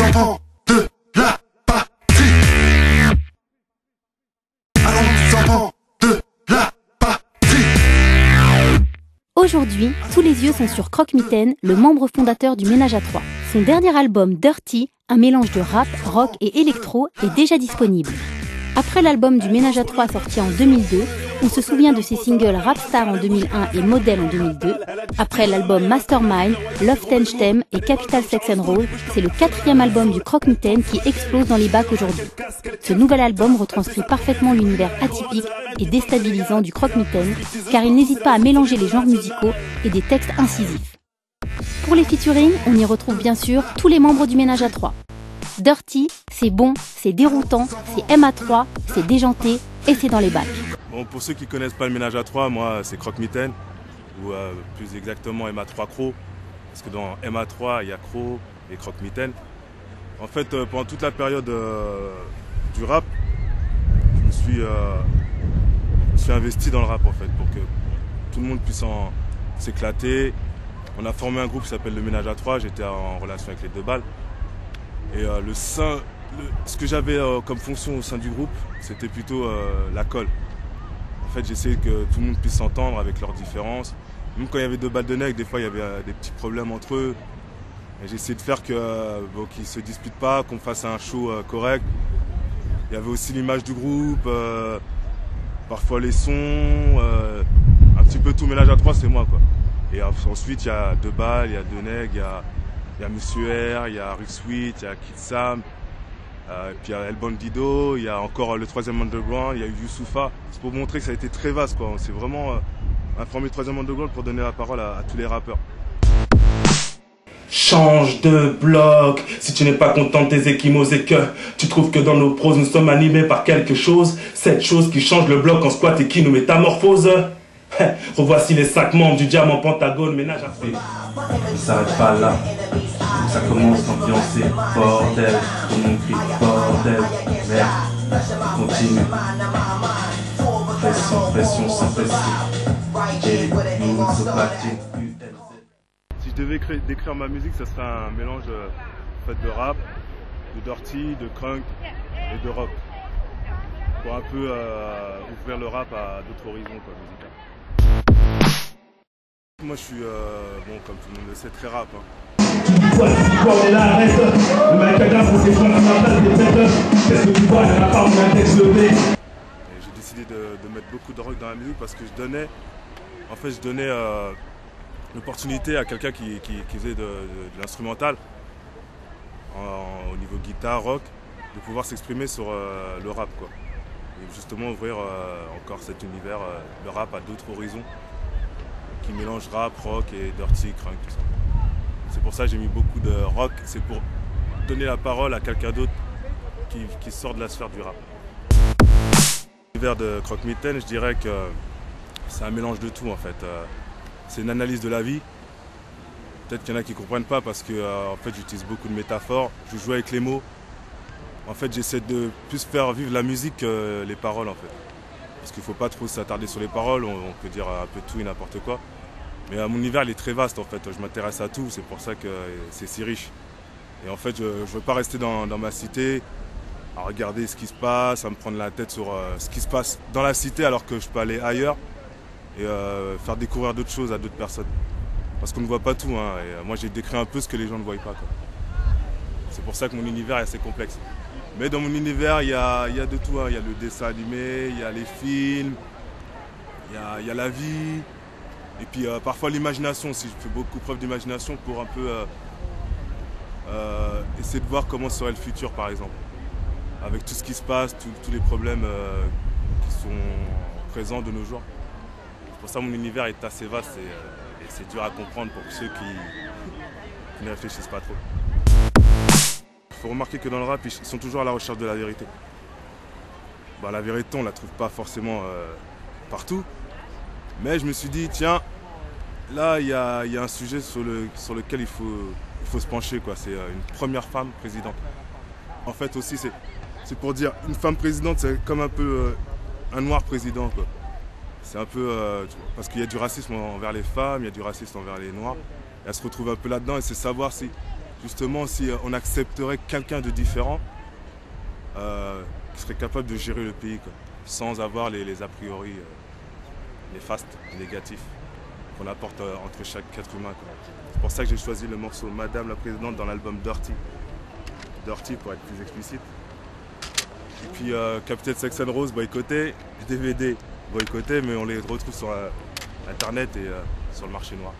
enfants de la patrie. Allons tous enfants de la patrie. Aujourd'hui, tous les yeux sont sur Croque-Mitaine, le membre fondateur du Ménage à Trois. Son dernier album Dirty, un mélange de rap, rock et électro, est déjà disponible. Après l'album du Ménage à Trois sorti en 2002, on se souvient de ses singles Rapstar en 2001 et Model en 2002. Après l'album Mastermind, Love Tem et Capital Sex and Roll, c'est le 4e album du Croque-Mitaine qui explose dans les bacs aujourd'hui. Ce nouvel album retranscrit parfaitement l'univers atypique et déstabilisant du Croque-Mitaine, car il n'hésite pas à mélanger les genres musicaux et des textes incisifs. Pour les featuring, on y retrouve bien sûr tous les membres du Ménage à Trois. Dirty, c'est bon, c'est déroutant, c'est MA3, c'est déjanté et c'est dans les bacs. Bon, pour ceux qui ne connaissent pas le Ménage à Trois, moi c'est Croque-Mitaine, ou plus exactement MA3 Cro, parce que dans MA3 il y a Cro et Croque-Mitaine. En fait, pendant toute la période du rap, je me suis investi dans le rap en fait, pour que tout le monde puisse s'éclater. On a formé un groupe qui s'appelle le Ménage à Trois, j'étais en relation avec les Deux Balles. Et ce que j'avais comme fonction au sein du groupe, c'était plutôt la colle. En fait, j'essayais que tout le monde puisse s'entendre avec leurs différences. Même quand il y avait Deux Balles de Nègre, des fois il y avait des petits problèmes entre eux. Et j'essayais de faire qu'ils ne se disputent pas, qu'on fasse un show correct. Il y avait aussi l'image du groupe, parfois les sons, un petit peu tout. Ménage à Trois, c'est moi quoi. Et ensuite il y a Deux Balles, il y a Deux Nègres, il y a Monsieur R, il y a Rick Sweet, il y a Kid Sam, puis il y a El Bandido, il y a encore le 3e Underground, il y a eu Youssoupha. C'est pour montrer que ça a été très vaste quoi. C'est vraiment informé le 3e Underground pour donner la parole à tous les rappeurs. Change de bloc, si tu n'es pas content de tes échymoses et que tu trouves que dans nos proses nous sommes animés par quelque chose, cette chose qui change le bloc en squat et qui nous métamorphose. Revoici les 5 membres du Diamant Pentagone, Ménage à Trois. Ne s'arrête pas là, ça commence d'ambiancer, bordel, tout le monde crie bordel, merde, continue, pression, pression sans pression, et nous sommes battus. Si je devais décrire ma musique, ça serait un mélange fait de rap, de dirty, de crunk et de rock, pour un peu ouvrir le rap à d'autres horizons quoi, musicaux. Moi je suis, bon comme tout le monde le sait, très rap. J'ai décidé de mettre beaucoup de rock dans la musique parce que je donnais l'opportunité à quelqu'un qui faisait de l'instrumental, au niveau guitare, rock, de pouvoir s'exprimer sur le rap quoi. Et justement ouvrir encore cet univers, le rap à d'autres horizons, qui mélange rap, rock et dirty, crunk, tout ça. C'est pour ça que j'ai mis beaucoup de rock, c'est pour donner la parole à quelqu'un d'autre qui sort de la sphère du rap. L'univers de Croque-Mitaine, je dirais que c'est un mélange de tout en fait. C'est une analyse de la vie. Peut-être qu'il y en a qui ne comprennent pas parce que en fait, j'utilise beaucoup de métaphores, je joue avec les mots. En fait, j'essaie de plus faire vivre la musique que les paroles en fait. Parce qu'il ne faut pas trop s'attarder sur les paroles, on peut dire un peu tout et n'importe quoi. Mais mon univers il est très vaste en fait, je m'intéresse à tout, c'est pour ça que c'est si riche. Et en fait je ne veux pas rester dans ma cité, à regarder ce qui se passe, à me prendre la tête sur ce qui se passe dans la cité alors que je peux aller ailleurs et faire découvrir d'autres choses à d'autres personnes. Parce qu'on ne voit pas tout, hein, et moi j'ai décrit un peu ce que les gens ne voient pas, quoi. C'est pour ça que mon univers est assez complexe. Mais dans mon univers il y a de tout, hein. Il y a le dessin animé, il y a les films, il y a la vie. Et puis parfois l'imagination aussi, je fais beaucoup preuve d'imagination pour un peu essayer de voir comment serait le futur par exemple. Avec tout ce qui se passe, tous les problèmes qui sont présents de nos jours. C'est pour ça que mon univers est assez vaste et c'est dur à comprendre pour ceux qui ne réfléchissent pas trop. Il faut remarquer que dans le rap, ils sont toujours à la recherche de la vérité. Bah, la vérité, on ne la trouve pas forcément partout. Mais je me suis dit, tiens, là, il y a un sujet sur lequel il faut se pencher, quoi. C'est une première femme présidente. En fait, aussi, c'est pour dire, une femme présidente, c'est comme un peu un noir président, quoi. C'est un peu, parce qu'il y a du racisme envers les femmes, il y a du racisme envers les noirs. Et elle se retrouve un peu là-dedans et c'est savoir si, justement si on accepterait quelqu'un de différent qui serait capable de gérer le pays, quoi, sans avoir les a priori néfastes, négatifs qu'on apporte entre chaque être humain, quoi. C'est pour ça que j'ai choisi le morceau Madame la Présidente dans l'album Dirty. Dirty pour être plus explicite. Et puis Capitaine Sex and Rose boycotté, DVD boycotté, mais on les retrouve sur internet et sur le marché noir.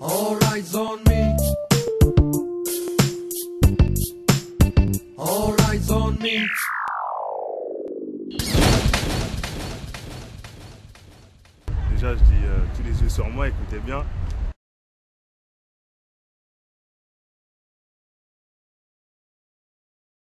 All eyes on me. All eyes on me. Déjà je dis tous les yeux sur moi, écoutez bien.